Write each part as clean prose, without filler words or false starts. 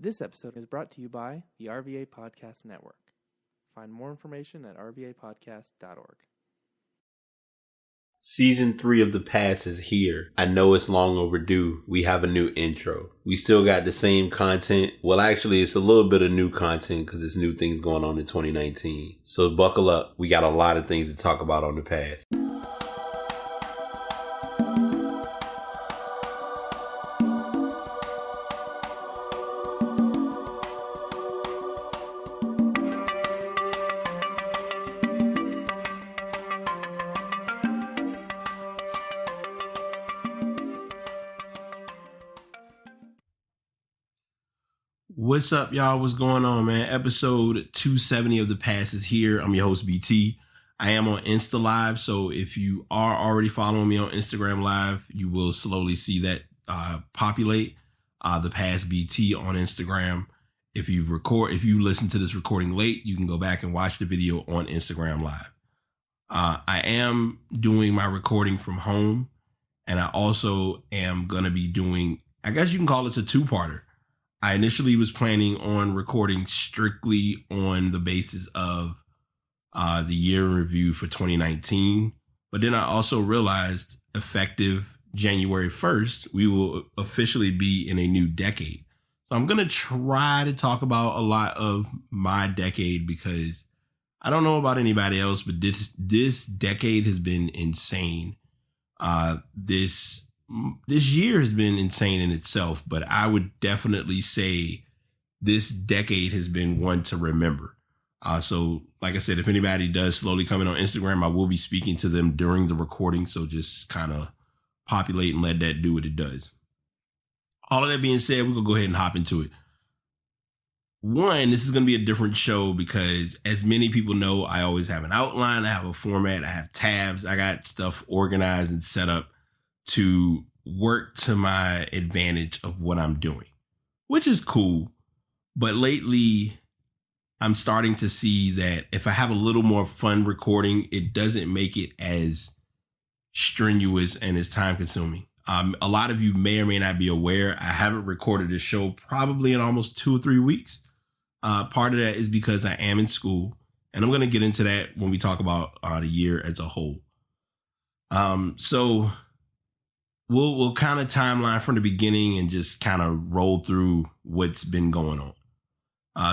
This episode is brought to you by the RVA Podcast Network. Find more information at rvapodcast.org. Season 3 of The Pass is here. I know it's long overdue. We have a new intro. We still got the same content. Well, actually, it's a little bit of new content because there's new things going on in 2019. So buckle up. We got a lot of things to talk about on The Pass. What's up, y'all? What's going on, man? Episode 270 of The Pass is here. I'm your host, BT. I am on Insta Live, so if you are already following me on Instagram Live, you will slowly see that populate. The Pass BT on Instagram. If you listen to this recording late, you can go back and watch the video on Instagram Live. I am doing my recording from home, and I also am going to be doing, I guess you can call this a two-parter. I initially was planning on recording strictly on the basis of the year in review for 2019. But then I also realized effective January 1st, we will officially be in a new decade. So I'm going to try to talk about a lot of my decade because I don't know about anybody else, but this decade has been insane. This year has been insane in itself, but I would definitely say this decade has been one to remember. So like I said, if anybody does slowly come in on Instagram, I will be speaking to them during the recording. So just kind of populate and let that do what it does. All of that being said, we're going to go ahead and hop into it. One, this is going to be a different show because as many people know, I always have an outline. I have a format. I have tabs. I got stuff organized and set up to work to my advantage of what I'm doing, which is cool. But lately, I'm starting to see that if I have a little more fun recording, it doesn't make it as strenuous and as time consuming. A lot of you may or may not be aware, I haven't recorded this show probably in almost 2 or 3 weeks. Part of that is because I am in school, and I'm going to get into that when we talk about the year as a whole. So we'll kind of timeline from the beginning and just kind of roll through what's been going on.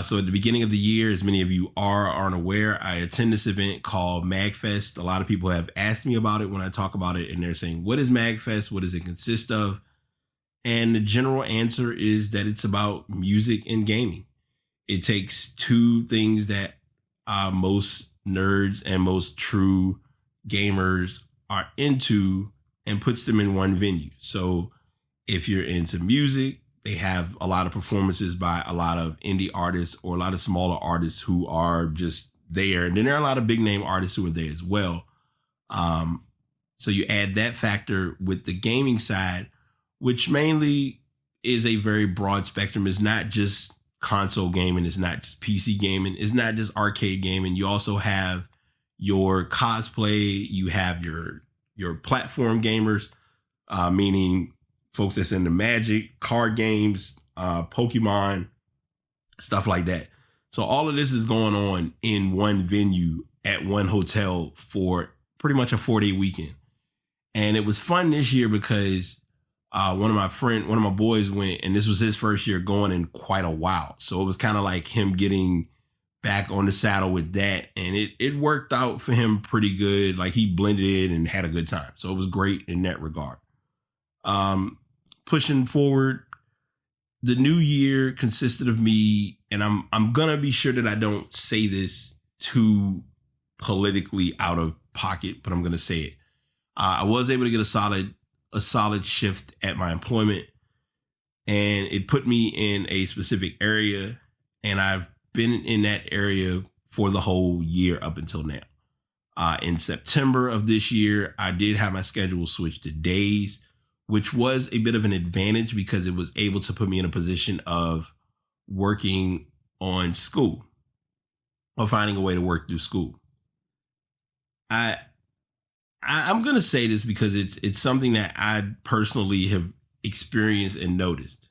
So at the beginning of the year, as many of you aren't aware, I attend this event called MagFest. A lot of people have asked me about it when I talk about it, and they're saying, what is MagFest? What does it consist of? And the general answer is that it's about music and gaming. It takes two things that most nerds and most true gamers are into and puts them in one venue. So if you're into music, they have a lot of performances by a lot of indie artists or a lot of smaller artists who are just there. And then there are a lot of big name artists who are there as well. So you add that factor with the gaming side, which mainly is a very broad spectrum. It's not just console gaming. It's not just PC gaming. It's not just arcade gaming. You also have your cosplay. You have your platform gamers, meaning folks that's into Magic, card games, Pokemon, stuff like that. So all of this is going on in one venue at one hotel for pretty much a 4-day weekend. And it was fun this year because one of my boys went, and this was his first year going in quite a while. So it was kind of like him getting back on the saddle with that. And it worked out for him pretty good. Like he blended in and had a good time. So it was great in that regard. Pushing forward, the new year consisted of me, and I'm going to be sure that I don't say this too politically out of pocket, but I'm going to say it. I was able to get a solid shift at my employment, and it put me in a specific area, and I've been in that area for the whole year up until now. In September of this year, I did have my schedule switched to days, which was a bit of an advantage because it was able to put me in a position of working on school or finding a way to work through school. I'm going to say this because it's something that I personally have experienced and noticed.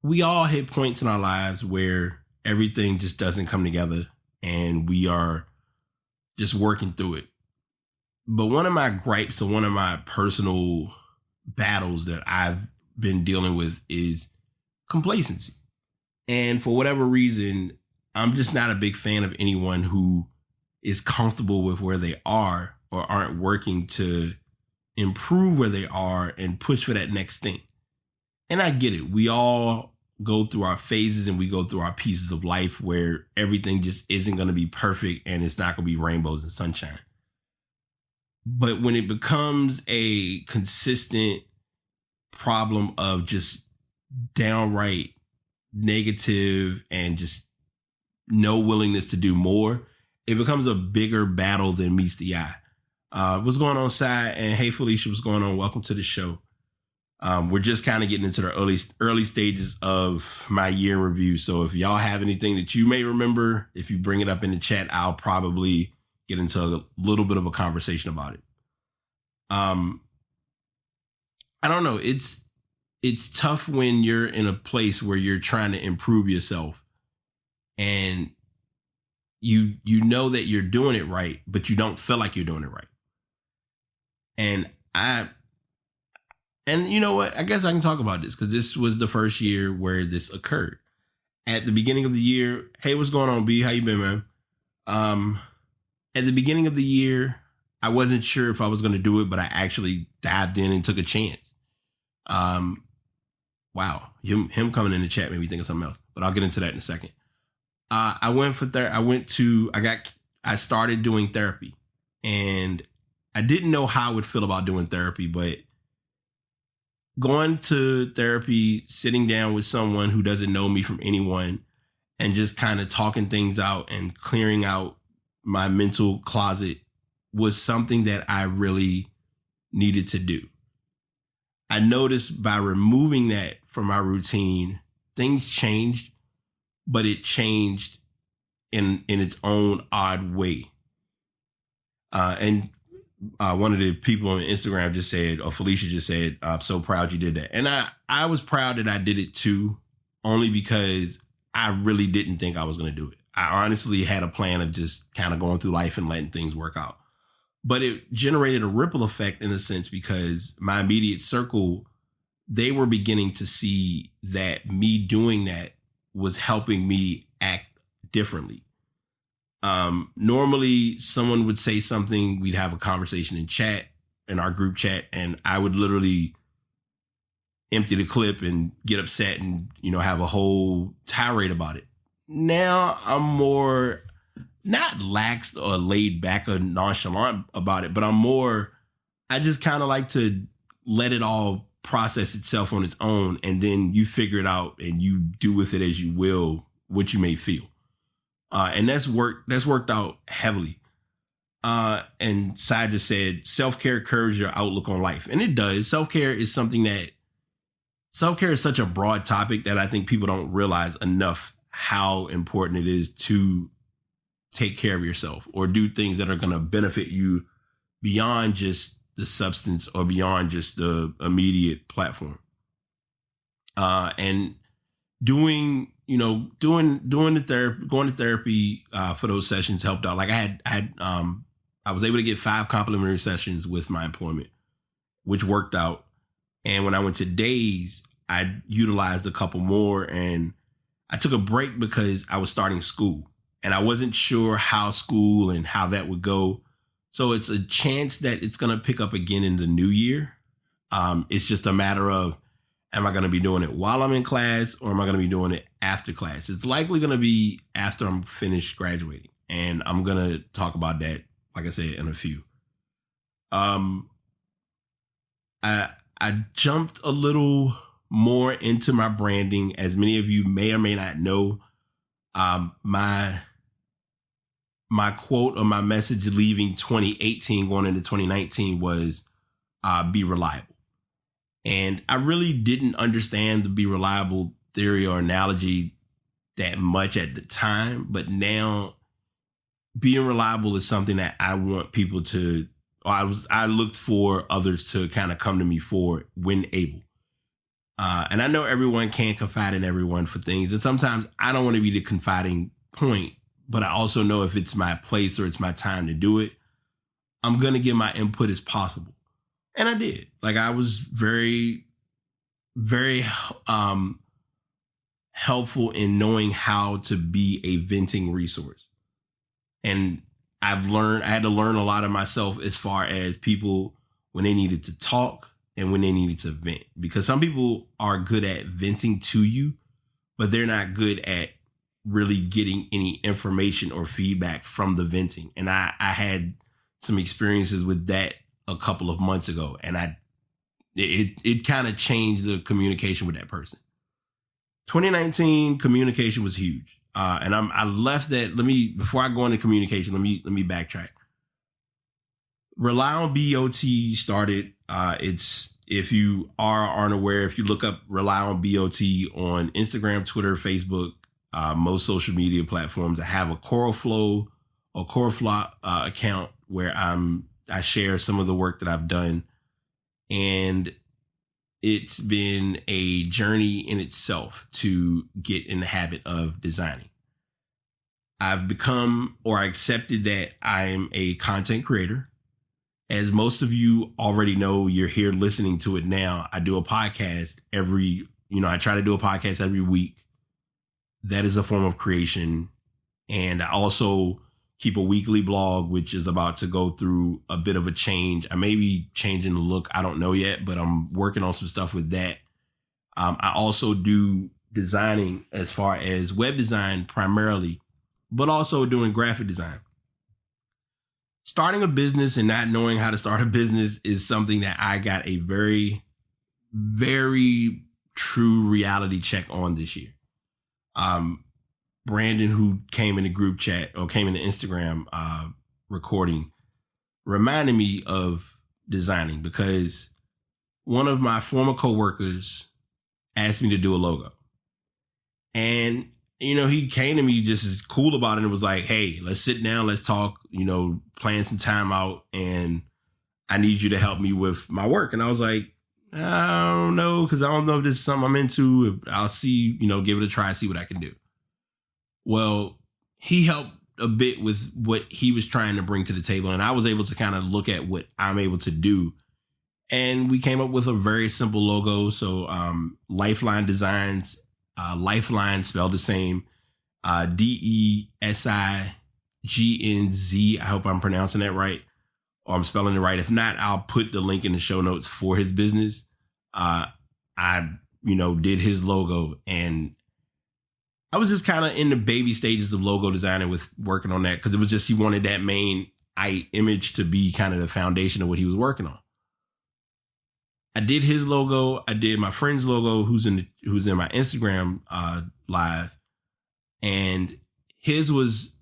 we all hit points in our lives where everything just doesn't come together and we are just working through it. But one of my gripes or one of my personal battles that I've been dealing with is complacency. And for whatever reason, I'm just not a big fan of anyone who is comfortable with where they are or aren't working to improve where they are and push for that next thing. And I get it. We all go through our phases and we go through our pieces of life where everything just isn't going to be perfect and it's not going to be rainbows and sunshine. But when it becomes a consistent problem of just downright negative and just no willingness to do more, it becomes a bigger battle than meets the eye. What's going on, Sai? And hey, Felicia, what's going on? Welcome to the show. We're just kind of getting into the early stages of my year in review. So if y'all have anything that you may remember, if you bring it up in the chat, I'll probably get into a little bit of a conversation about it. I don't know. It's tough when you're in a place where you're trying to improve yourself and you know that you're doing it right, but you don't feel like you're doing it right. And you know what? I guess I can talk about this because this was the first year where this occurred. At the beginning of the year, hey, what's going on, B? How you been, man? At the beginning of the year, I wasn't sure if I was going to do it, but I actually dived in and took a chance. Wow, him coming in the chat made me think of something else, but I'll get into that in a second. I started doing therapy, and I didn't know how I would feel about doing therapy, but going to therapy, sitting down with someone who doesn't know me from anyone and just kind of talking things out and clearing out my mental closet was something that I really needed to do. I noticed by removing that from my routine, things changed, but it changed in its own odd way. And one of the people on Instagram just said, or Felicia just said, I'm so proud you did that. And I was proud that I did it too, only because I really didn't think I was going to do it. I honestly had a plan of just kind of going through life and letting things work out. But it generated a ripple effect in a sense because my immediate circle, they were beginning to see that me doing that was helping me act differently. Normally someone would say something, we'd have a conversation in our group chat, and I would literally empty the clip and get upset and, have a whole tirade about it. Now I'm more not lax or laid back or nonchalant about it, but I just kind of like to let it all process itself on its own. And then you figure it out and you do with it as you will, what you may feel. And that's worked out heavily. And Sai just said, self-care curves your outlook on life. And it does. Self-care is such a broad topic that I think people don't realize enough how important it is to take care of yourself or do things that are going to benefit you beyond just the substance or beyond just the immediate platform. And going to therapy for those sessions helped out. Like I was able to get 5 complimentary sessions with my employment, which worked out. And when I went to days, I utilized a couple more, and I took a break because I was starting school and I wasn't sure how school and how that would go. So it's a chance that it's going to pick up again in the new year. It's just a matter of, am I going to be doing it while I'm in class or am I going to be doing it after class? It's likely going to be after I'm finished graduating. And I'm going to talk about that, like I said, in a few. I jumped a little more into my branding. As many of you may or may not know, my quote or my message leaving 2018 going into 2019 was be reliable. And I really didn't understand the be reliable theory or analogy that much at the time. But now being reliable is something that I want people to, I looked for others to kind of come to me for when able. And I know everyone can't confide in everyone for things. And sometimes I don't want to be the confiding point, but I also know if it's my place or it's my time to do it, I'm going to give my input as possible. And I did. Like, I was very, very helpful in knowing how to be a venting resource. And I had to learn a lot of myself as far as people when they needed to talk and when they needed to vent, because some people are good at venting to you, but they're not good at really getting any information or feedback from the venting. And I had some experiences with that a couple of months ago, and it kind of changed the communication with that person. 2019 communication was huge. And I left that. Before I go into communication, let me backtrack. Rely on BOT started. It's, if you are unaware, if you look up Rely on BOT on Instagram, Twitter, Facebook, most social media platforms, I have a CoralFlow or CoralFlow account where I share some of the work that I've done, and it's been a journey in itself to get in the habit of designing. I've become, or I accepted that I'm a content creator. As most of you already know, you're here listening to it now. I do a podcast I try to do a podcast every week. That is a form of creation. And I also keep a weekly blog, which is about to go through a bit of a change. I may be changing the look. I don't know yet, but I'm working on some stuff with that. I also do designing as far as web design primarily, but also doing graphic design. Starting a business and not knowing how to start a business is something that I got a very, very true reality check on this year. Brandon, who came in the group chat or came in the Instagram recording, reminded me of designing because one of my former coworkers asked me to do a logo. And, he came to me just as cool about it and was like, hey, let's sit down, let's talk, plan some time out, and I need you to help me with my work. And I was like, I don't know, because I don't know if this is something I'm into. I'll see, give it a try, see what I can do. Well, he helped a bit with what he was trying to bring to the table, and I was able to kind of look at what I'm able to do. And we came up with a very simple logo. So Lifeline Designs, Lifeline spelled the same, DESIGNZ. I hope I'm pronouncing that right, or I'm spelling it right. If not, I'll put the link in the show notes for his business. I did his logo, and I was just kind of in the baby stages of logo designing with working on that because it was just, he wanted that main image to be kind of the foundation of what he was working on. I did his logo. I did my friend's logo, who's in my Instagram live, and his was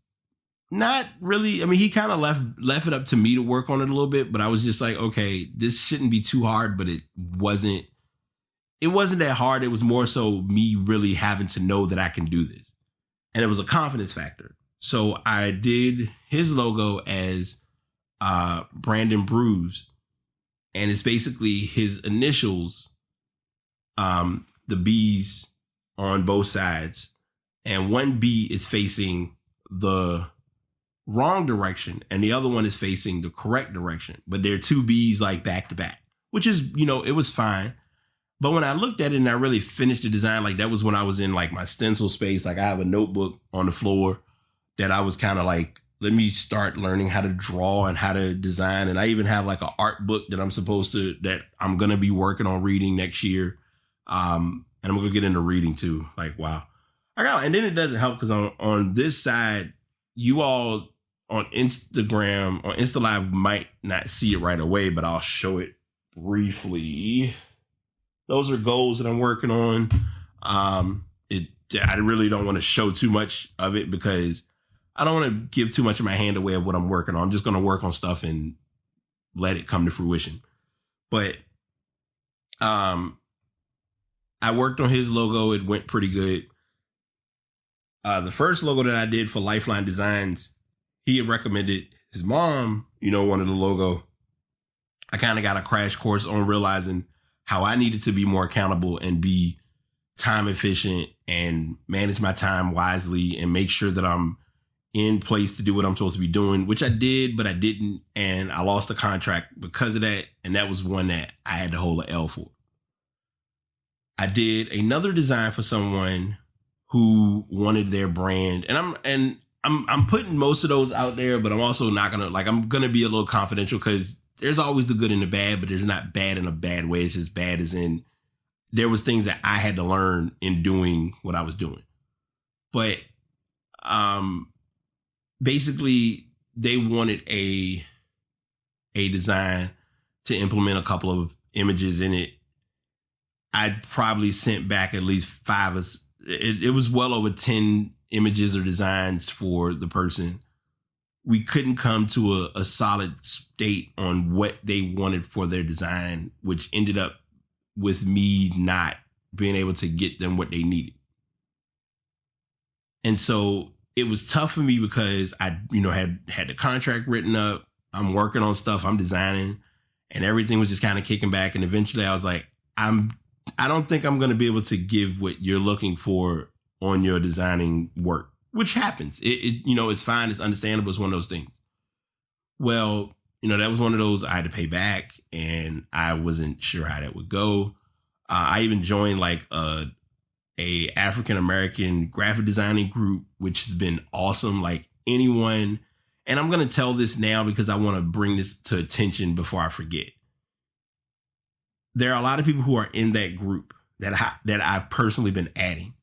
not really. I mean, he kind of left it up to me to work on it a little bit, but I was just like, okay, this shouldn't be too hard, but it wasn't. It wasn't that hard. It was more so me really having to know that I can do this. And it was a confidence factor. So I did his logo as Brandon Bruce. And it's basically his initials, the B's on both sides. And one B is facing the wrong direction and the other one is facing the correct direction. But they're two B's like back to back, which is, it was fine. But when I looked at it and I really finished the design, like that was when I was in like my stencil space. Like I have a notebook on the floor that I was kind of like, let me start learning how to draw and how to design. And I even have like an art book that I'm going to be working on reading next year. And I'm going to get into reading too. Like, wow. And then it doesn't help because on this side, you all on Instagram, on Insta Live might not see it right away, but I'll show it briefly. Those are goals that I'm working on. I really don't want to show too much of it because I don't want to give too much of my hand away of what I'm working on. I'm just going to work on stuff and let it come to fruition. But I worked on his logo. It went pretty good. The first logo that I did for Lifeline Designs, he had recommended his mom, wanted the logo. I kind of got a crash course on realizing how I needed to be more accountable and be time efficient and manage my time wisely and make sure that I'm in place to do what I'm supposed to be doing, which I did, but I didn't. And I lost the contract because of that. And that was one that I had to hold an L for. I did another design for someone who wanted their brand. And I'm putting most of those out there, but I'm also not going to, I'm going to be a little confidential because there's always the good and the bad, but there's not bad in a bad way. It's just bad as in there was things that I had to learn in doing what I was doing. But, basically, they wanted a design to implement a couple of images in it. I'd probably sent back at least 5. It was well over 10 images or designs for the person. We couldn't come to a solid state on what they wanted for their design, which ended up with me not being able to get them what they needed. And so it was tough for me because I, had the contract written up. I'm working on stuff. I'm designing, and everything was just kind of kicking back. And eventually, I was like, I don't think I'm going to be able to give what you're looking for on your designing work, which happens. It's fine. It's understandable. It's one of those things. Well, that was one of those I had to pay back, and I wasn't sure how that would go. I even joined a African American graphic designing group, which has been awesome. Like anyone, and I'm going to tell this now because I want to bring this to attention before I forget. There are a lot of people who are in that group that I've personally been adding,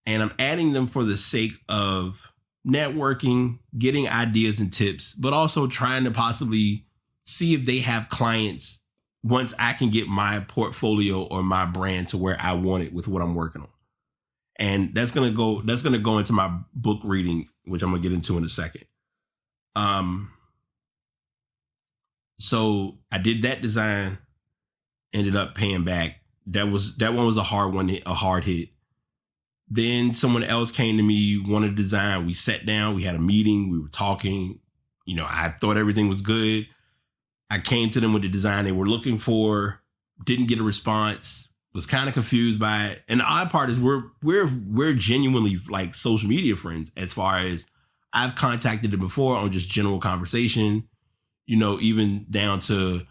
and I'm adding them for the sake of networking, getting ideas and tips, but also trying to possibly see if they have clients once I can get my portfolio or my brand to where I want it with what I'm working on. And that's going to go into my book reading, which I'm going to get into in a second. So I did that design, ended up paying back. That one was a hard hit. Then someone else came to me, wanted to design. We sat down, we had a meeting, we were talking. I thought everything was good. I came to them with the design they were looking for, didn't get a response, was kind of confused by it. And the odd part is we're genuinely like social media friends, as far as I've contacted her before on just general conversation, even down to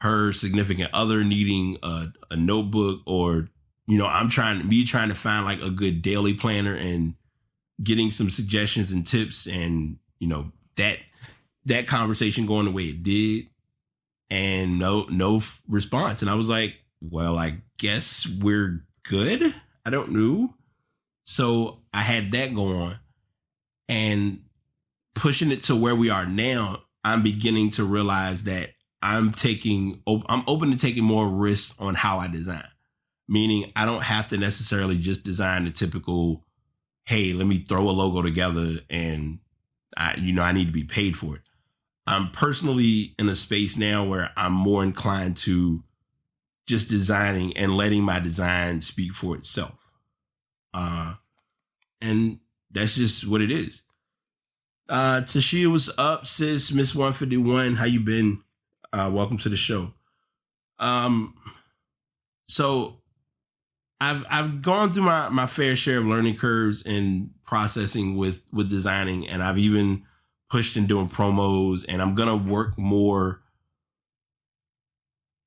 her significant other needing a notebook, or, I'm trying to find like a good daily planner and getting some suggestions and tips, and, that conversation going the way it did, and no response. And I was like, well, I guess we're good. I don't know. So I had that go on, and pushing it to where we are now, I'm beginning to realize that I'm open to taking more risks on how I design. Meaning I don't have to necessarily just design the typical, hey, let me throw a logo together and I need to be paid for it. I'm personally in a space now where I'm more inclined to just designing and letting my design speak for itself. And that's just what it is. Tashia, what's up, sis? Miss 151, how you been? Welcome to the show. So I've gone through my fair share of learning curves and processing with designing, and I've even pushed in doing promos, and I'm gonna work more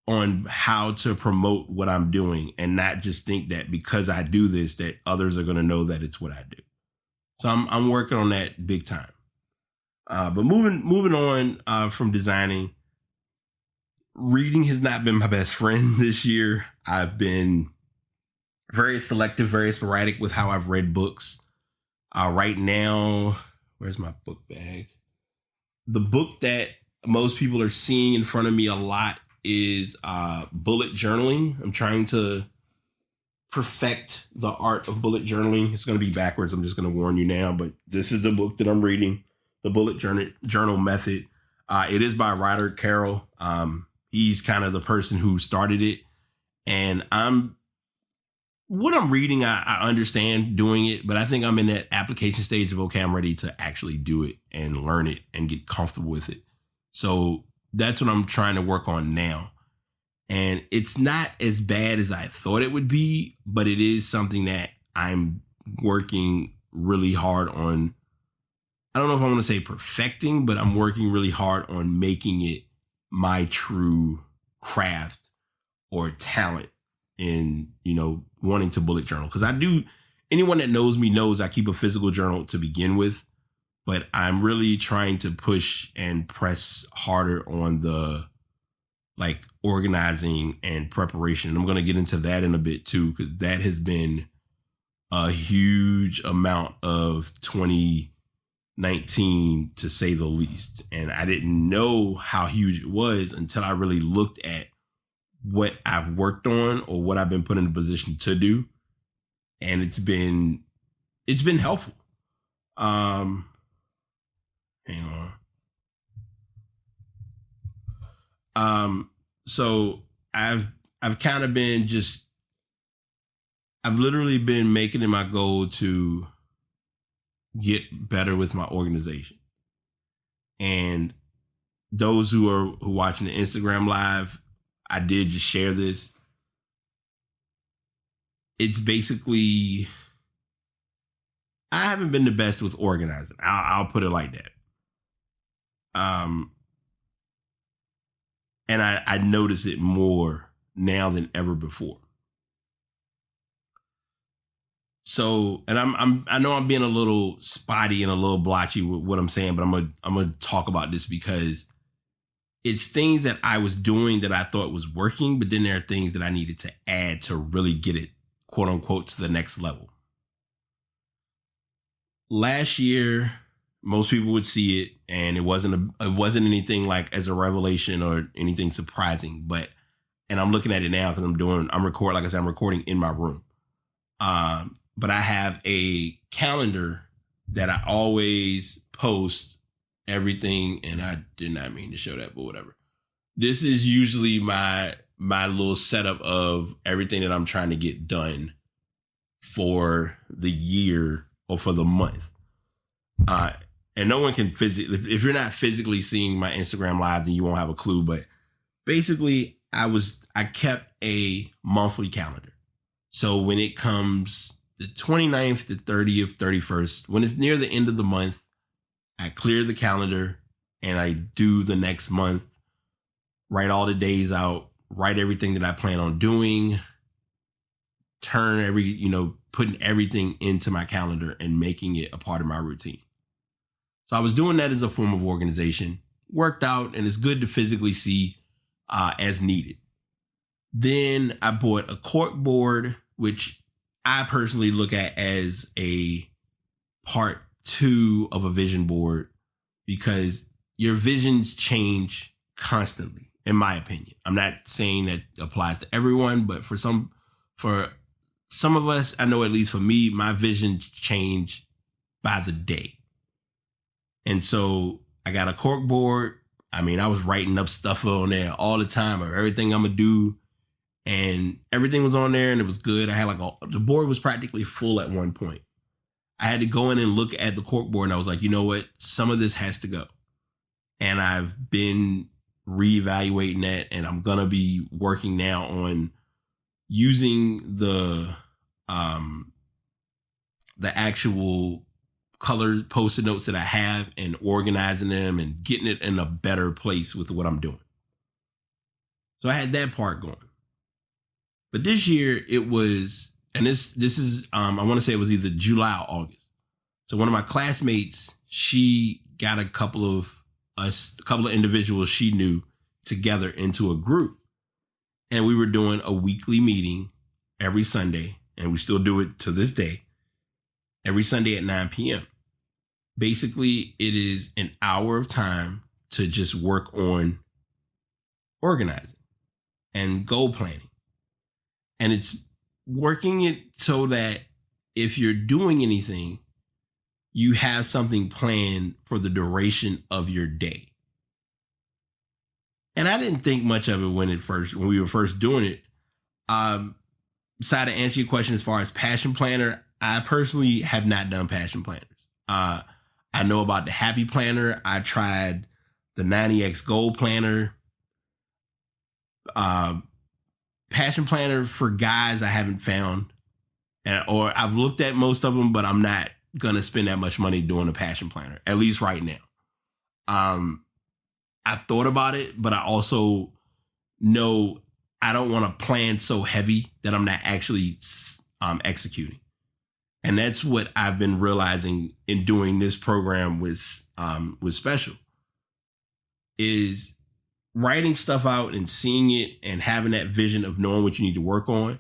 on how to promote what I'm doing and not just think that because I do this that others are gonna know that it's what I do. So I'm working on that big time. But moving on from designing, reading has not been my best friend this year. I've been very selective, very sporadic with how I've read books. Right now, where's my book bag? The book that most people are seeing in front of me a lot is bullet journaling. I'm trying to perfect the art of bullet journaling. It's going to be backwards. I'm just going to warn you now, but this is the book that I'm reading, The Bullet Journal Method. It is by Ryder Carroll. He's kind of the person who started it. And what I'm reading, I understand doing it, but I think I'm in that application stage of, okay, I'm ready to actually do it and learn it and get comfortable with it. So that's what I'm trying to work on now. And it's not as bad as I thought it would be, but it is something that I'm working really hard on. I don't know if I want to say perfecting, but I'm working really hard on making it my true craft or talent in, wanting to bullet journal. Because anyone that knows me knows I keep a physical journal to begin with, but I'm really trying to push and press harder on the organizing and preparation. And I'm going to get into that in a bit too, because that has been a huge amount of 2019 to say the least. And I didn't know how huge it was until I really looked at what I've worked on or what I've been put in a position to do. And it's been helpful. Hang on. So I've kind of been I've literally been making it my goal to get better with my organization. And those who are watching the Instagram live, I did just share this. It's basically, I haven't been the best with organizing. I'll put it like that. And I notice it more now than ever before. So, and I know I'm being a little spotty and a little blotchy with what I'm saying, but I'm gonna talk about this because it's things that I was doing that I thought was working, but then there are things that I needed to add to really get it, quote unquote, to the next level. Last year, most people would see it, and it wasn't anything like as a revelation or anything surprising. And I'm looking at it now because I'm recording in my room. But I have a calendar that I always post everything, and I did not mean to show that, but whatever. This is usually my little setup of everything that I'm trying to get done for the year or for the month. And no one can if you're not physically seeing my Instagram live, then you won't have a clue. But basically, I kept a monthly calendar. So when it comes the 29th, the 30th, 31st, when it's near the end of the month, I clear the calendar and I do the next month, write all the days out, write everything that I plan on doing, putting everything into my calendar and making it a part of my routine. So I was doing that as a form of organization, worked out, and it's good to physically see as needed. Then I bought a cork board, which I personally look at as a part 2 of a vision board because your visions change constantly, in my opinion. I'm not saying that applies to everyone, but for some of us, I know at least for me, my visions change by the day. And so I got a cork board. I mean, I was writing up stuff on there all the time of everything I'm going to do. And everything was on there and it was good. I had the board was practically full at one point. I had to go in and look at the cork board and I was like, you know what? Some of this has to go. And I've been reevaluating that, and I'm going to be working now on using the actual colored Post-it notes that I have and organizing them and getting it in a better place with what I'm doing. So I had that part going. But this year it was, and this is, I want to say it was either July or August. So one of my classmates, she got a couple of individuals she knew together into a group. And we were doing a weekly meeting every Sunday, and we still do it to this day, every Sunday at 9 p.m. Basically, it is an hour of time to just work on organizing and goal planning. And it's working it so that if you're doing anything, you have something planned for the duration of your day. And I didn't think much of it when we were first doing it. Besides to answer your question as far as Passion Planner, I personally have not done Passion Planners. I know about the Happy Planner. I tried the 90X Goal Planner. passion planner for guys I haven't found, or I've looked at most of them, but I'm not going to spend that much money doing a passion planner, at least right now. I thought about it, but I also know I don't want to plan so heavy that I'm not actually executing. And that's what I've been realizing in doing this program with Special, is writing stuff out and seeing it and having that vision of knowing what you need to work on.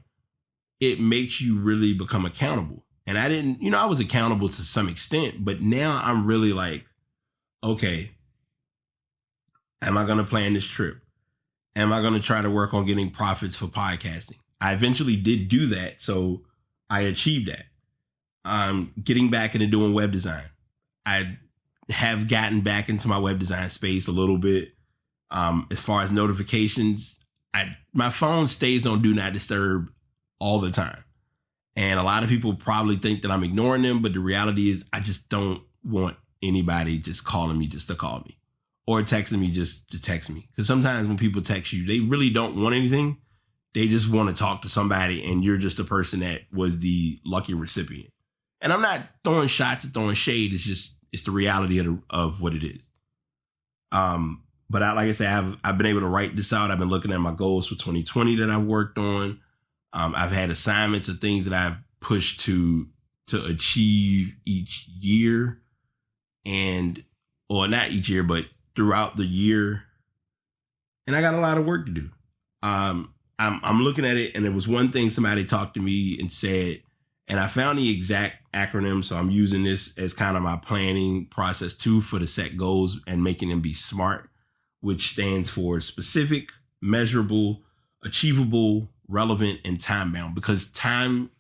It makes you really become accountable. And I was accountable to some extent, but now I'm really like, okay, am I going to plan this trip? Am I going to try to work on getting profits for podcasting? I eventually did do that, so I achieved that. Getting back into doing web design. I have gotten back into my web design space a little bit. As far as notifications, my phone stays on Do Not Disturb all the time. And a lot of people probably think that I'm ignoring them, but the reality is I just don't want anybody just calling me just to call me, or texting me just to text me. Because sometimes when people text you, they really don't want anything. They just want to talk to somebody, and you're just a person that was the lucky recipient. And I'm not throwing shots or throwing shade. It's the reality of what it is. But like I said, I've been able to write this out. I've been looking at my goals for 2020 that I've worked on. I've had assignments of things that I've pushed to achieve each year, or not each year, but throughout the year. And I got a lot of work to do. I'm looking at it, and there was one thing somebody talked to me and said, and I found the exact acronym. So I'm using this as kind of my planning process too for the set goals and making them be SMART, which stands for specific, measurable, achievable, relevant, and time bound. Because time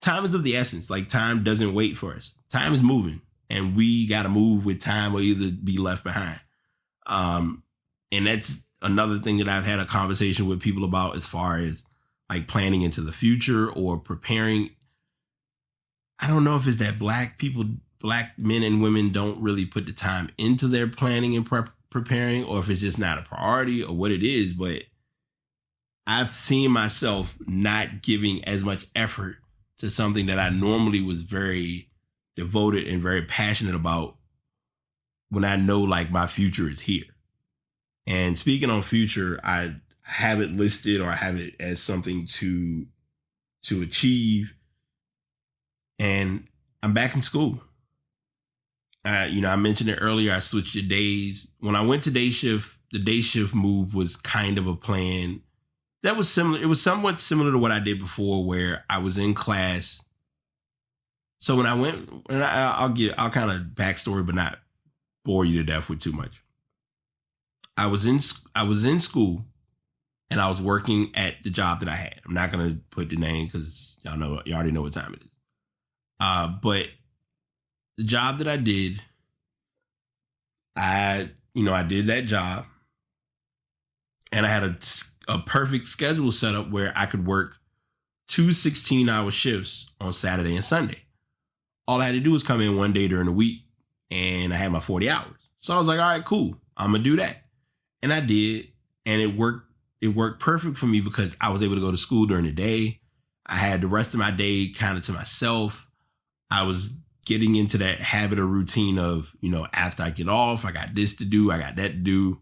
is of the essence. Like, time doesn't wait for us. Time is moving, and we got to move with time or either be left behind. And that's another thing that I've had a conversation with people about as far as like planning into the future or preparing. I don't know if it's that black men and women don't really put the time into their planning and preparing, or if it's just not a priority or what it is. But I've seen myself not giving as much effort to something that I normally was very devoted and very passionate about when I know like my future is here. And speaking on future, I have it listed, or I have it as something to achieve. And I'm back in school. I mentioned it earlier. I switched to days. When I went to day shift, the day shift move was kind of a plan that was similar. It was somewhat similar to what I did before, where I was in class. So when I went, and I'll kind of backstory, but not bore you to death with too much. I was in school, and I was working at the job that I had. I'm not going to put the name because you already know what time it is. But the job that I did, I did that job, and I had a perfect schedule set up where I could work 2 16-hour shifts on Saturday and Sunday. All I had to do was come in one day during the week, and I had my 40 hours. So I was like, all right, cool. I'm going to do that. And I did, and it worked. It worked perfect for me because I was able to go to school during the day. I had the rest of my day kind of to myself. I was getting into that habit or routine of, after I get off, I got this to do, I got that to do.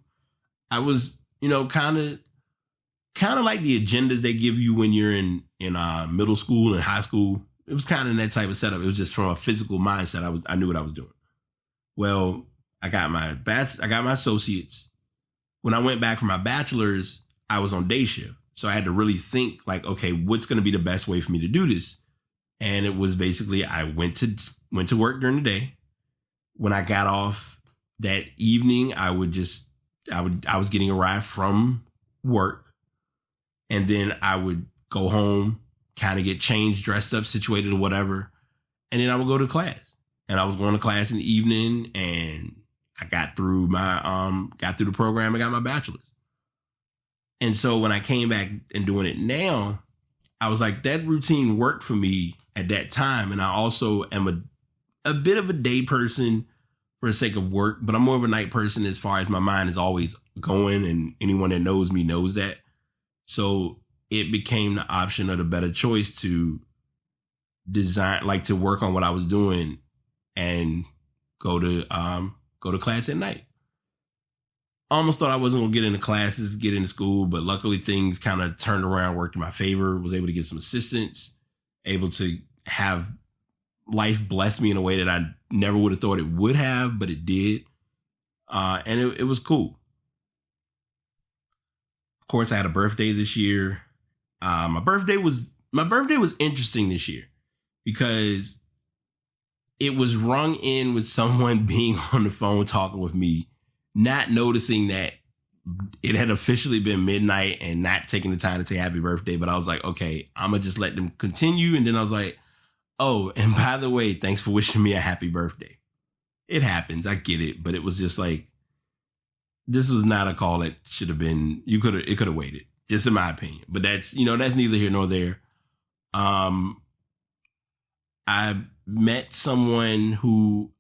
I was, kind of like the agendas they give you when you're in middle school and high school. It was kind of that type of setup. It was just from a physical mindset. I knew what I was doing. Well, I got my associates. When I went back for my bachelor's, I was on day shift. So I had to really think like, okay, what's going to be the best way for me to do this? And it was basically, I went to work during the day. When I got off that evening, I was getting a ride from work. And then I would go home, kind of get changed, dressed up, situated or whatever. And then I would go to class. And I was going to class in the evening, and I got through the program and got my bachelor's. And so when I came back and doing it now, I was like, that routine worked for me at that time. And I also am a bit of a day person for the sake of work, but I'm more of a night person as far as my mind is always going. And anyone that knows me knows that. So it became the option or the better choice to design, like to work on what I was doing and go to class at night. Almost thought I wasn't going to get into classes, get into school, but luckily things kind of turned around, worked in my favor, was able to get some assistance, able to have life bless me in a way that I never would have thought it would have, but it did. And it was cool. Of course, I had a birthday this year. My birthday was interesting this year because it was rung in with someone being on the phone talking with me, not noticing that it had officially been midnight and not taking the time to say happy birthday. But I was like, okay, I'm going to just let them continue. And then I was like, oh, and by the way, thanks for wishing me a happy birthday. It happens. I get it. But it was just like, this was not a call that should have been, it could have waited, just in my opinion. But that's neither here nor there. I met someone who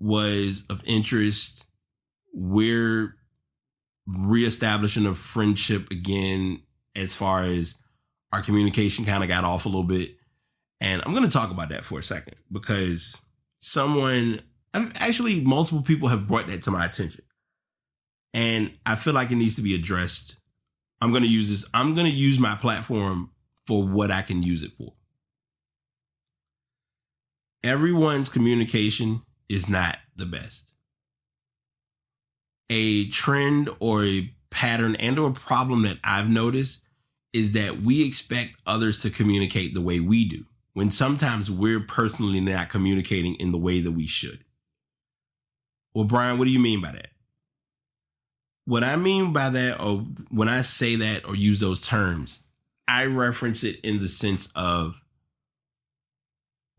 was of interest. We're reestablishing a friendship again, as far as our communication kind of got off a little bit. And I'm going to talk about that for a second because multiple people have brought that to my attention. And I feel like it needs to be addressed. I'm going to use my platform for what I can use it for. Everyone's communication is not the best. A trend or a pattern and or a problem that I've noticed is that we expect others to communicate the way we do, when sometimes we're personally not communicating in the way that we should. Well, Brian, what do you mean by that? What I mean by that, or when I say that or use those terms, I reference it in the sense of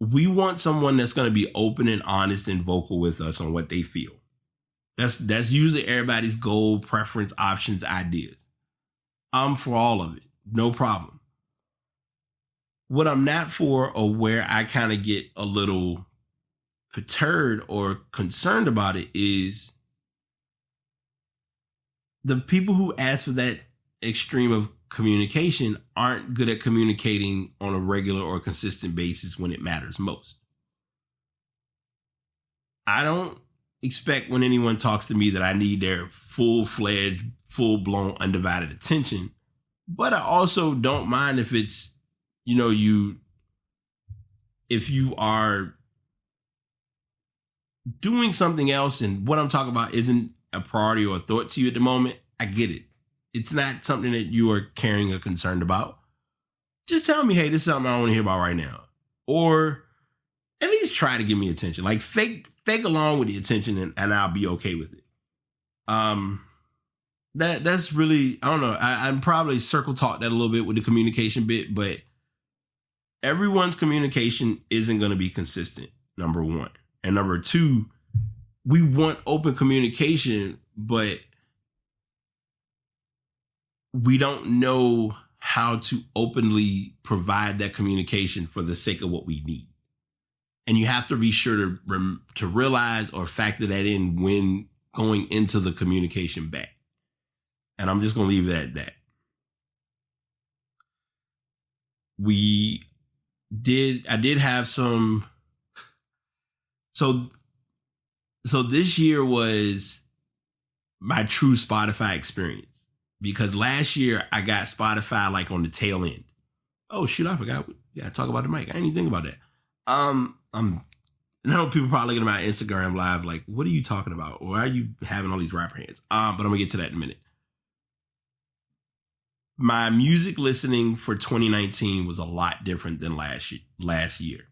we want someone that's going to be open and honest and vocal with us on what they feel. That's usually everybody's goal, preference, options, ideas. I'm for all of it. No problem. What I'm not for, or where I kind of get a little perturbed or concerned about it, is the people who ask for that extreme of communication aren't good at communicating on a regular or consistent basis when it matters most. I don't expect when anyone talks to me that I need their full-fledged, full-blown, undivided attention. But I also don't mind if it's, if you are doing something else and what I'm talking about isn't a priority or a thought to you at the moment. I get it. It's not something that you are caring or concerned about. Just tell me, hey, this is something I want to hear about right now. Or at least try to give me attention. Like fake along with the attention and I'll be okay with it. That's really, I don't know. I'm probably circle talk that a little bit with the communication bit, but everyone's communication isn't going to be consistent, number one. And number two, we want open communication, but we don't know how to openly provide that communication for the sake of what we need. And you have to be sure to realize or factor that in when going into the communication back. And I'm just going to leave it at that. I did have some. So this year was my true Spotify experience, because last year I got Spotify like on the tail end. Oh shoot, I forgot. Yeah, talk about the mic. I didn't even think about that. I know people probably looking at my Instagram live like, what are you talking about? Why are you having all these rapper hands? But I'm gonna get to that in a minute. My music listening for 2019 was a lot different than last year.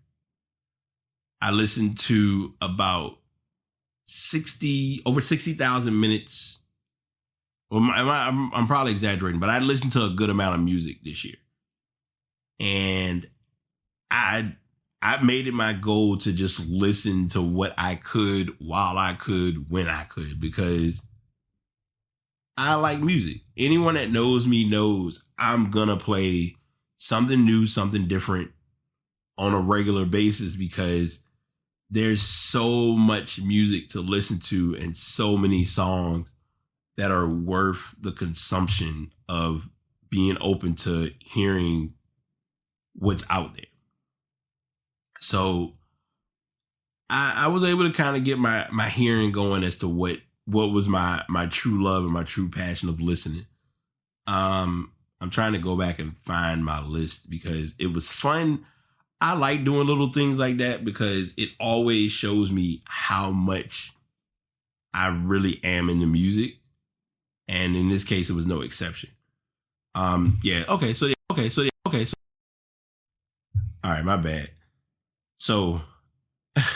I listened to about over 60,000 minutes. Well, I'm probably exaggerating, but I listened to a good amount of music this year. And I made it my goal to just listen to what I could while I could, when I could, because I like music. Anyone that knows me knows I'm going to play something new, something different on a regular basis, because there's so much music to listen to and so many songs that are worth the consumption of being open to hearing what's out there. So I was able to kind of get my hearing going as to what was my true love and my true passion of listening. I'm trying to go back and find my list because it was fun. I like doing little things like that because it always shows me how much I really am into music. And in this case, it was no exception. All right, my bad. So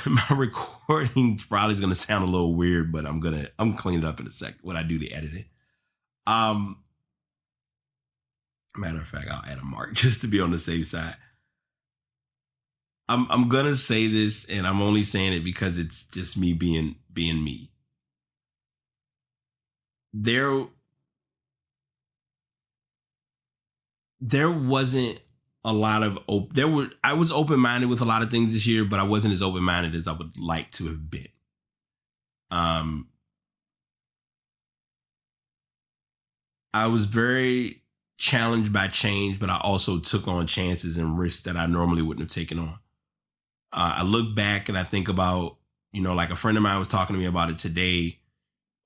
my recording probably is gonna sound a little weird, but I'm clean it up in a sec when I do the editing. Matter of fact, I'll add a mark just to be on the safe side. I'm gonna say this, and I'm only saying it because it's just me being me. There wasn't a lot of I was open-minded with a lot of things this year, but I wasn't as open-minded as I would like to have been. I was very challenged by change, but I also took on chances and risks that I normally wouldn't have taken on. I look back and I think about, like a friend of mine was talking to me about it today,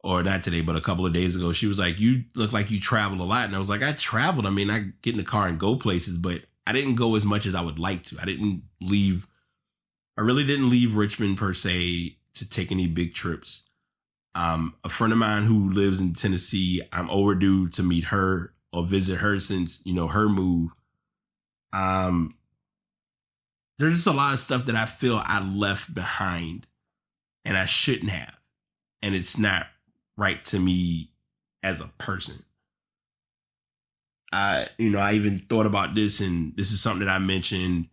or not today, but a couple of days ago. She was like, "You look like you travel a lot." And I was like, "I traveled. I mean, I get in the car and go places, but I didn't go as much as I would like to. I really didn't leave Richmond per se to take any big trips. A friend of mine who lives in Tennessee, I'm overdue to meet her or visit her since, her move. There's just a lot of stuff that I feel I left behind and I shouldn't have. And it's not right to me as a person. I even thought about this, and this is something that I mentioned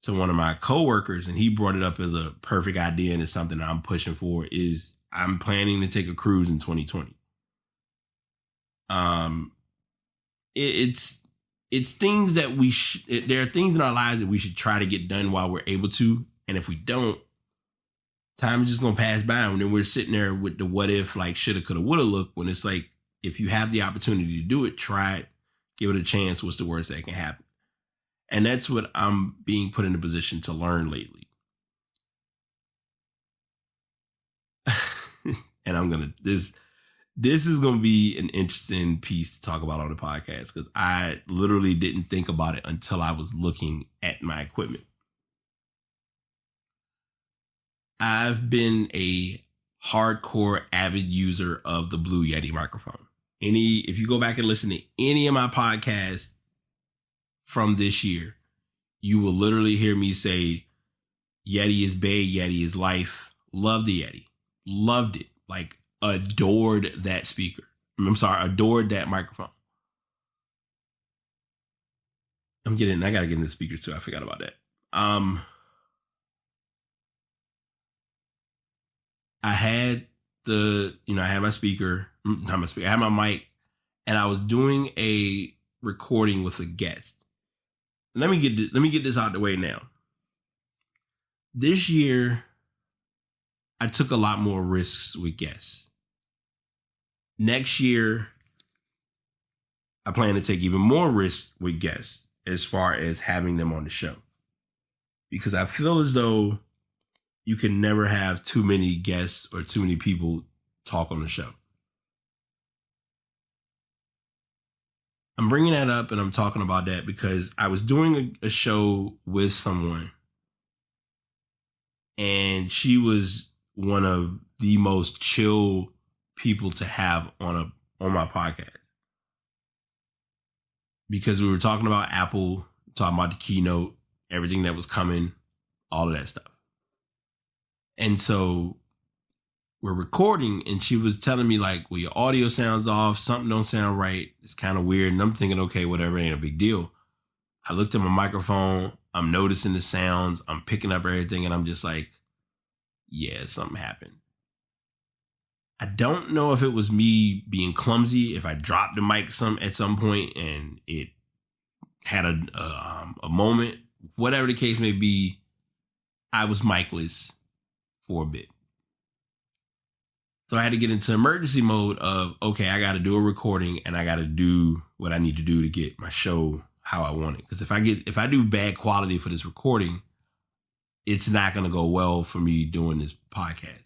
to one of my coworkers, and he brought it up as a perfect idea, and it's something that I'm pushing for. Is I'm planning to take a cruise in 2020. It's things that there are things in our lives that we should try to get done while we're able to, and if we don't, time is just gonna pass by, and then we're sitting there with the what if, like shoulda, coulda, woulda look. When it's like, if you have the opportunity to do it, try it, give it a chance. What's the worst that can happen? And that's what I'm being put in a position to learn lately. And this is gonna be an interesting piece to talk about on the podcast, because I literally didn't think about it until I was looking at my equipment. I've been a hardcore avid user of the Blue Yeti microphone. If you go back and listen to any of my podcasts from this year, you will literally hear me say, Yeti is bae, Yeti is life. Love the Yeti. Loved it. Like, adored that speaker. Adored that microphone. I gotta get in the speakers too. I forgot about that. I had I had my speaker, not my speaker, I had my mic, and I was doing a recording with a guest. Let me get this out the way now. This year, I took a lot more risks with guests. Next year, I plan to take even more risks with guests as far as having them on the show. Because I feel as though you can never have too many guests or too many people talk on the show. I'm bringing that up and I'm talking about that because I was doing a show with someone, and she was one of the most chill people to have on my podcast, because we were talking about Apple, talking about the keynote, everything that was coming, all of that stuff. And so we're recording, and she was telling me, like, well, your audio sounds off, something don't sound right, it's kind of weird. And I'm thinking, okay, whatever, it ain't a big deal. I looked at my microphone, I'm noticing the sounds, I'm picking up everything, and I'm just like, yeah, something happened. I don't know if it was me being clumsy, if I dropped the mic at some point and it had a moment, whatever the case may be. I was micless for a bit. So I had to get into emergency mode of, okay, I got to do a recording and I got to do what I need to do to get my show how I want it. Because if I do bad quality for this recording, it's not going to go well for me doing this podcast.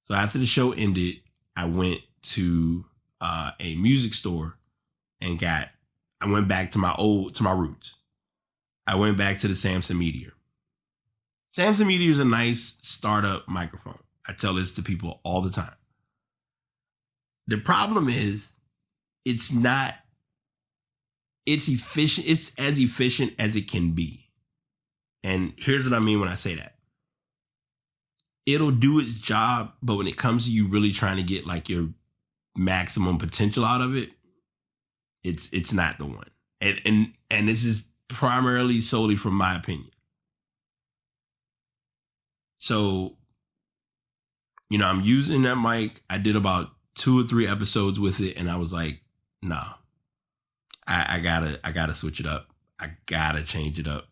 So after the show ended, I went to a music store and I went back to my roots. I went back to the Samson Meteor. Samson Meteor is a nice startup microphone. I tell this to people all the time. The problem is it's efficient. It's as efficient as it can be. And here's what I mean when I say that. It'll do its job, but when it comes to you really trying to get like your maximum potential out of it, it's not the one. And this is primarily solely from my opinion. So, I'm using that mic. I did about 2 or 3 episodes with it, and I was like, nah, I gotta switch it up. I gotta change it up.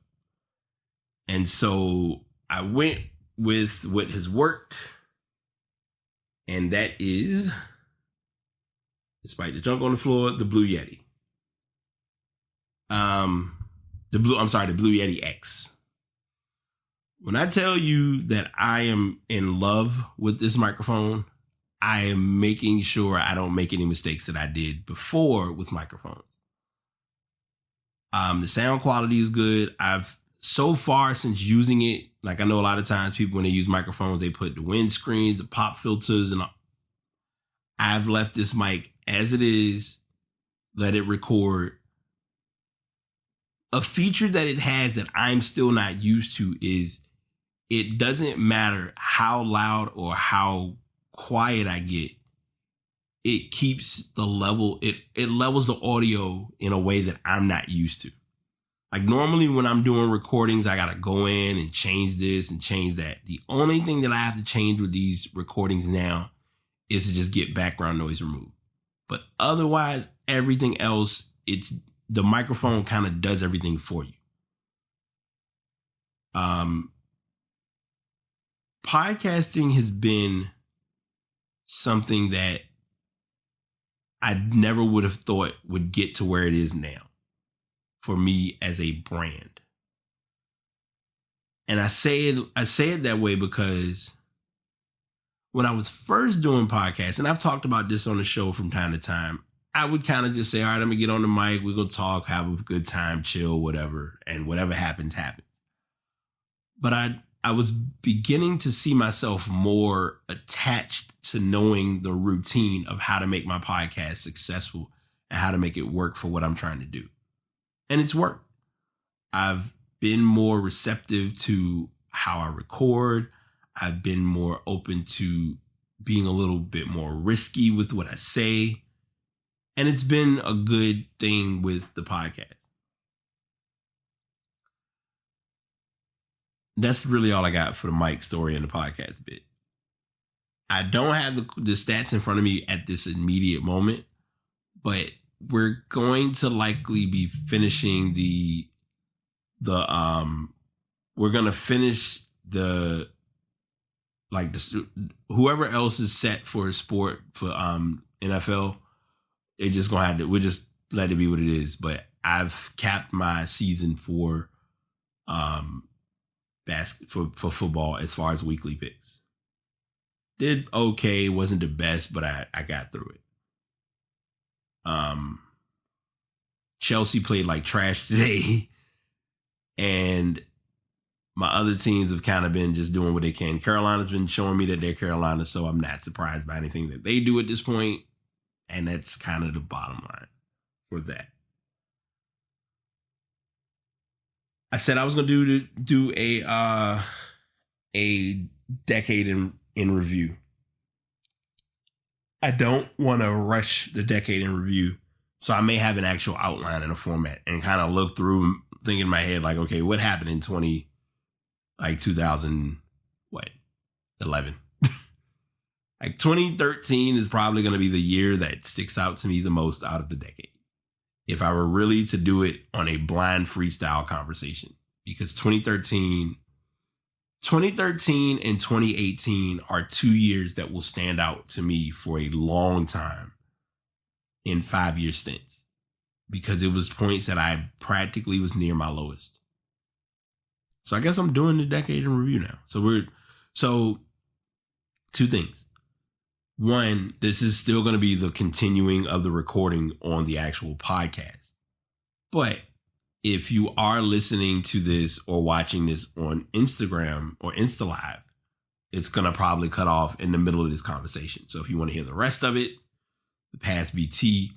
And so I went with what has worked, and that is, despite the junk on the floor, the Blue Yeti. The Blue Yeti X. When I tell you that I am in love with this microphone, I am making sure I don't make any mistakes that I did before with microphones. The sound quality is good. I've so far since using it, like I know a lot of times people when they use microphones, they put the windscreens, the pop filters, and I've left this mic as it is, let it record. A feature that it has that I'm still not used to is it doesn't matter how loud or how quiet I get. It keeps the level, it levels the audio in a way that I'm not used to. Like normally when I'm doing recordings, I got to go in and change this and change that. The only thing that I have to change with these recordings now is to just get background noise removed. But otherwise, everything else, the microphone kind of does everything for you. Podcasting has been something that I never would have thought would get to where it is now for me as a brand. And I say it that way because when I was first doing podcasts, and I've talked about this on the show from time to time, I would kind of just say, all right, let me get on the mic. We're going to talk, have a good time, chill, whatever. And whatever happens, happens. But I was beginning to see myself more attached to knowing the routine of how to make my podcast successful and how to make it work for what I'm trying to do. And it's worked. I've been more receptive to how I record. I've been more open to being a little bit more risky with what I say. And it's been a good thing with the podcast. That's really all I got for the mic story and the podcast bit. I don't have the stats in front of me at this immediate moment, but we're going to likely be finishing we're going to finish whoever else is set for a sport for NFL. It just gonna have to. We'll just let it be what it is. But I've capped my season for for football as far as weekly picks. Did okay, wasn't the best, but I got through it. Chelsea played like trash today, and my other teams have kind of been just doing what they can. Carolina's been showing me that they're Carolina, so I'm not surprised by anything that they do at this point. And that's kind of the bottom line for that. I said I was going to do a decade in review. I don't want to rush the decade in review, so I may have an actual outline and a format and kind of look through, think in my head like, okay, what happened in 2011? Like 2013 is probably going to be the year that sticks out to me the most out of the decade. If I were really to do it on a blind freestyle conversation, because 2013 2013 and 2018 are 2 years that will stand out to me for a long time in 5-year stints, because it was points that I practically was near my lowest. So I guess I'm doing the decade in review now. So two things. One, this is still going to be the continuing of the recording on the actual podcast. But if you are listening to this or watching this on Instagram or Insta Live, it's going to probably cut off in the middle of this conversation. So if you want to hear the rest of it, the past BT.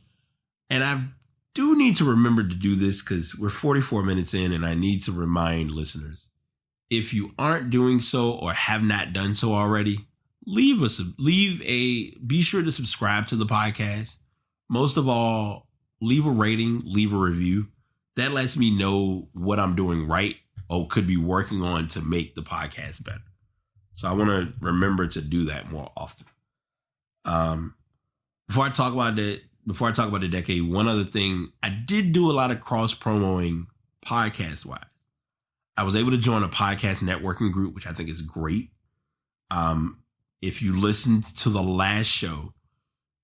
And I do need to remember to do this because we're 44 minutes in, and I need to remind listeners, if you aren't doing so or have not done so already, be sure to subscribe to the podcast. Most of all, leave a rating, leave a review. That lets me know what I'm doing right or could be working on to make the podcast better. So I want to remember to do that more often. Before I talk about the decade, one other thing, I did do a lot of cross promoting podcast wise. I was able to join a podcast networking group, which I think is great. If you listened to the last show,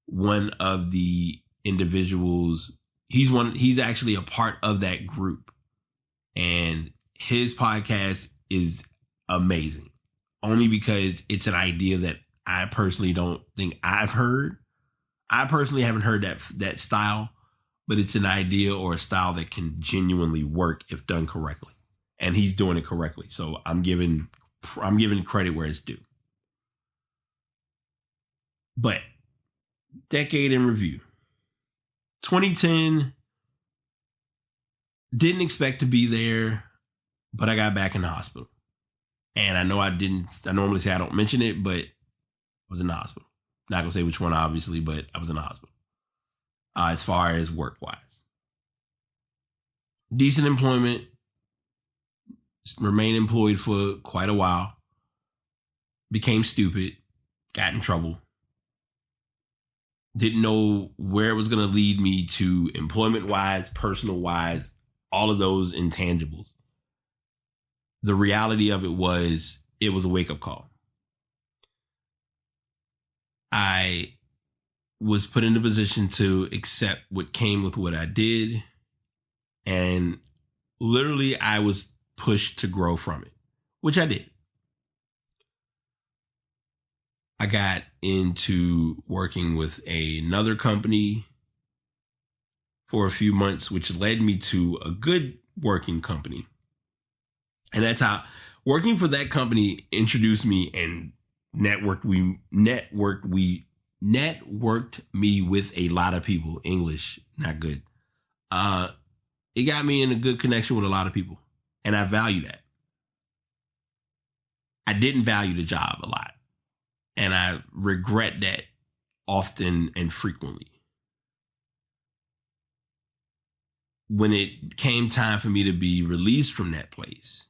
one of the individuals, he's actually a part of that group, and his podcast is amazing only because it's an idea that I personally don't think I've heard. I personally haven't heard that style, but it's an idea or a style that can genuinely work if done correctly. And he's doing it correctly. So I'm giving credit where it's due. But decade in review. 2010, didn't expect to be there, but I got back in the hospital. And I normally say I don't mention it, but I was in the hospital. Not going to say which one, obviously, but I was in the hospital. As far as work-wise. Decent employment. Remained employed for quite a while. Became stupid. Got in trouble. Didn't know where it was going to lead me to employment-wise, personal-wise, all of those intangibles. The reality of it was a wake-up call. I was put in a position to accept what came with what I did. And literally, I was pushed to grow from it, which I did. I got into working with another company for a few months, which led me to a good working company. And that's how working for that company introduced me and networked me with a lot of people. English, not good. It got me in a good connection with a lot of people. And I value that. I didn't value the job a lot. And I regret that often and frequently. When it came time for me to be released from that place,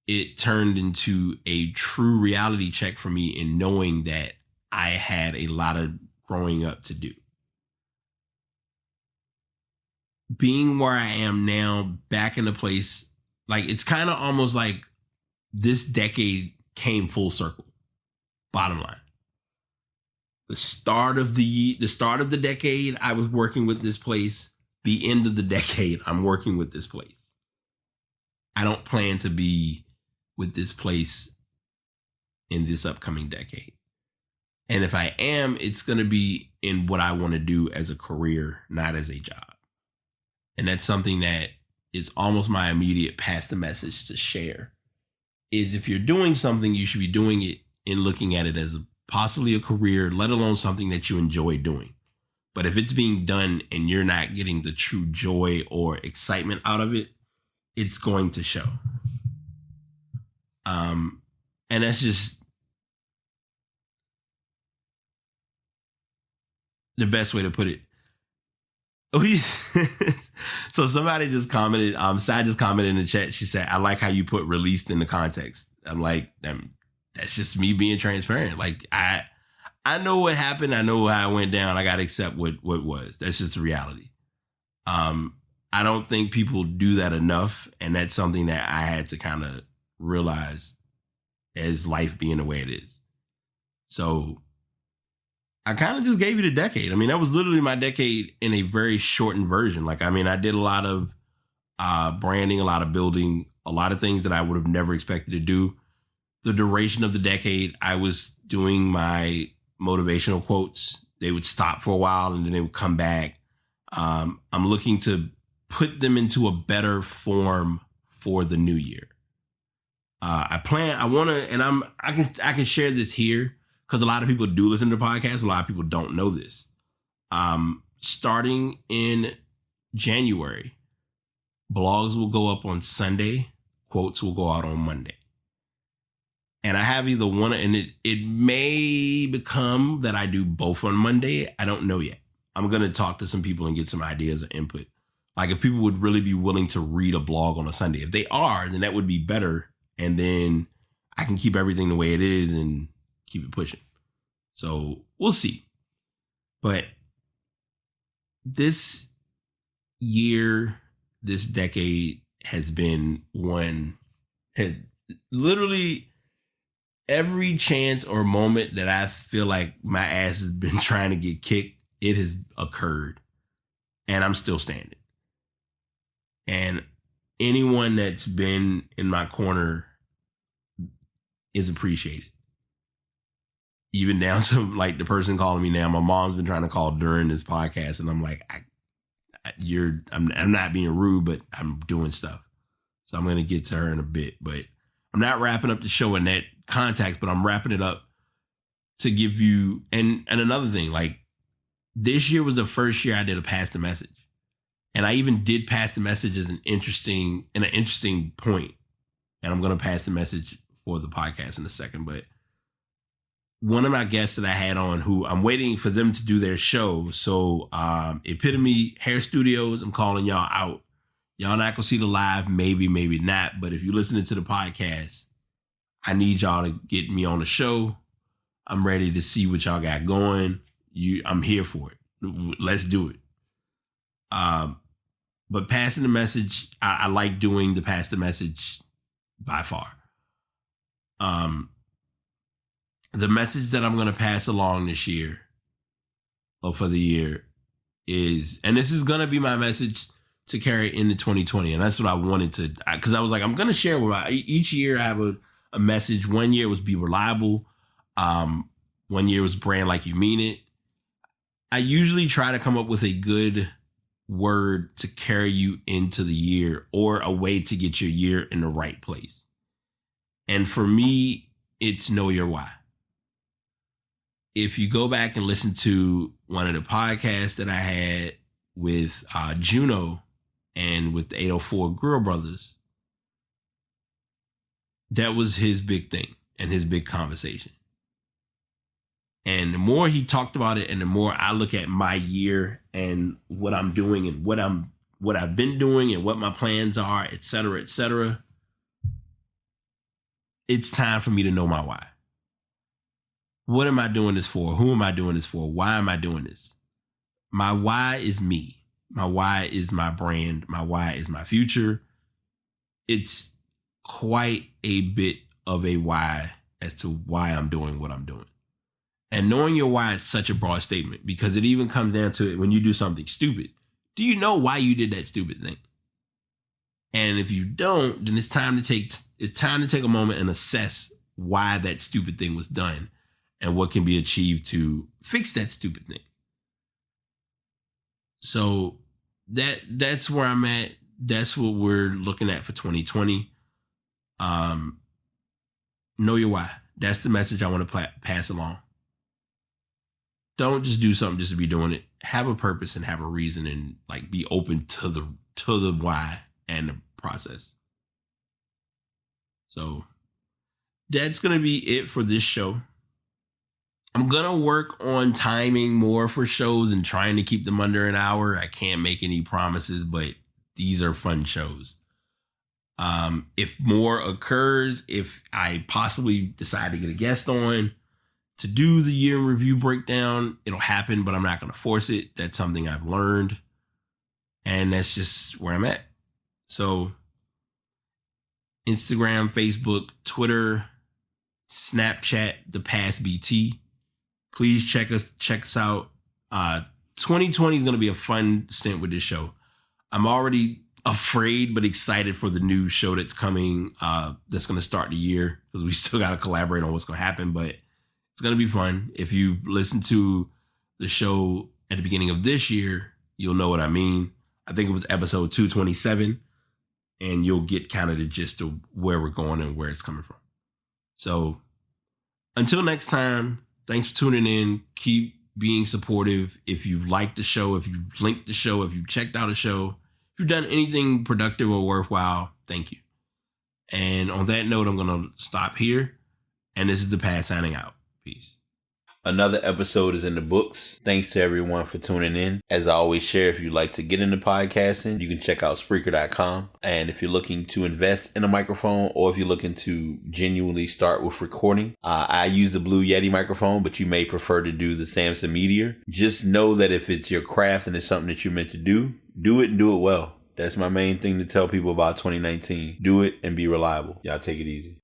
it turned into a true reality check for me in knowing that I had a lot of growing up to do. Being where I am now, back in the place, like it's kind of almost like this decade came full circle. Bottom line. The start of the decade, I was working with this place. The end of the decade, I'm working with this place. I don't plan to be with this place in this upcoming decade. And if I am, it's going to be in what I want to do as a career, not as a job. And that's something that is almost my immediate pass the message to share. Is if you're doing something, you should be doing it and looking at it as possibly a career, let alone something that you enjoy doing. But if it's being done and you're not getting the true joy or excitement out of it, it's going to show. And that's just the best way to put it. So somebody just commented, Sai just commented in the chat. She said, I like how you put released in the context. I'm like, that's just me being transparent. Like, I know what happened. I know how it went down. I got to accept what was. That's just the reality. I don't think people do that enough. And that's something that I had to kind of realize as life being the way it is. So I kind of just gave you the decade. I mean, that was literally my decade in a very shortened version. Like, I mean, I did a lot of branding, a lot of building, a lot of things that I would have never expected to do. The duration of the decade, I was doing my motivational quotes. They would stop for a while and then they would come back. I'm looking to put them into a better form for the new year. I can share this here because a lot of people do listen to podcasts, but a lot of people don't know this. Starting in January, blogs will go up on Sunday, quotes will go out on Monday. And I have either one, and it may become that I do both on Monday. I don't know yet. I'm going to talk to some people and get some ideas or input. Like if people would really be willing to read a blog on a Sunday. If they are, then that would be better. And then I can keep everything the way it is and keep it pushing. So we'll see. But this year, this decade has been literally every chance or moment that I feel like my ass has been trying to get kicked, it has occurred. And I'm still standing. And anyone that's been in my corner is appreciated. Even down to like the person calling me now. My mom's been trying to call during this podcast, and I'm like, I'm not being rude, but I'm doing stuff. So I'm gonna get to her in a bit. But I'm not wrapping up the show in that context, but I'm wrapping it up to give you and another thing, like this year was the first year I did a pass the message. And I even did pass the message as an interesting point. And I'm gonna pass the message for the podcast in a second. But one of my guests that I had on, who I'm waiting for them to do their show. So Epitome Hair Studios, I'm calling y'all out. Y'all not gonna see the live, maybe not. But if you're listening to the podcast, I need y'all to get me on the show. I'm ready to see what y'all got going. I'm here for it. Let's do it. But passing the message, I like doing the pass the message by far. The message that I'm going to pass along this year or for the year is, and this is going to be my message to carry into 2020. And that's what I wanted to, because I was like, I'm going to share with each year I have a message. One year was be reliable. 1 year was brand like you mean it. I usually try to come up with a good word to carry you into the year or a way to get your year in the right place. And for me, it's know your why. If you go back and listen to one of the podcasts that I had with Juno and with the 804 Grill Brothers, that was his big thing and his big conversation. And the more he talked about it and the more I look at my year and what I'm doing and what I've been doing and what my plans are, et cetera, it's time for me to know my why. What am I doing this for? Who am I doing this for? Why am I doing this? My why is me. My why is my brand. My why is my future. It's quite a bit of a why as to why I'm doing what I'm doing. And knowing your why is such a broad statement because it even comes down to it when you do something stupid. Do you know why you did that stupid thing? And if you don't, then it's time to take a moment and assess why that stupid thing was done and what can be achieved to fix that stupid thing. So that's where I'm at. That's what we're looking at for 2020. Know your why. That's the message I want to pass along. Don't just do something just to be doing it. Have a purpose and have a reason and like be open to the why and the process. So that's going to be it for this show. I'm going to work on timing more for shows and trying to keep them under an hour. I can't make any promises, but these are fun shows. If more occurs, if I possibly decide to get a guest on to do the year in review breakdown, it'll happen, but I'm not going to force it. That's something I've learned. And that's just where I'm at. So Instagram, Facebook, Twitter, Snapchat, The Past BT. Please check us out. 2020 is going to be a fun stint with this show. I'm already afraid but excited for the new show that's coming, that's going to start the year, because we still got to collaborate on what's going to happen, but it's going to be fun. If you listen to the show at the beginning of this year, you'll know what I mean. I think it was episode 227, and you'll get kind of the gist of where we're going and where it's coming from. So until next time, thanks for tuning in. Keep being supportive. If you liked the show, if you linked the show, if you checked out a show, if you've done anything productive or worthwhile, thank you. And on that note, I'm going to stop here. And this is The Past signing out. Peace. Another episode is in the books. Thanks to everyone for tuning in. As I always share, if you'd like to get into podcasting, you can check out Spreaker.com. And if you're looking to invest in a microphone, or if you're looking to genuinely start with recording, I use the Blue Yeti microphone, but you may prefer to do the Samson Meteor. Just know that if it's your craft and it's something that you're meant to do it and do it well. That's my main thing to tell people about 2019. Do it and be reliable. Y'all take it easy.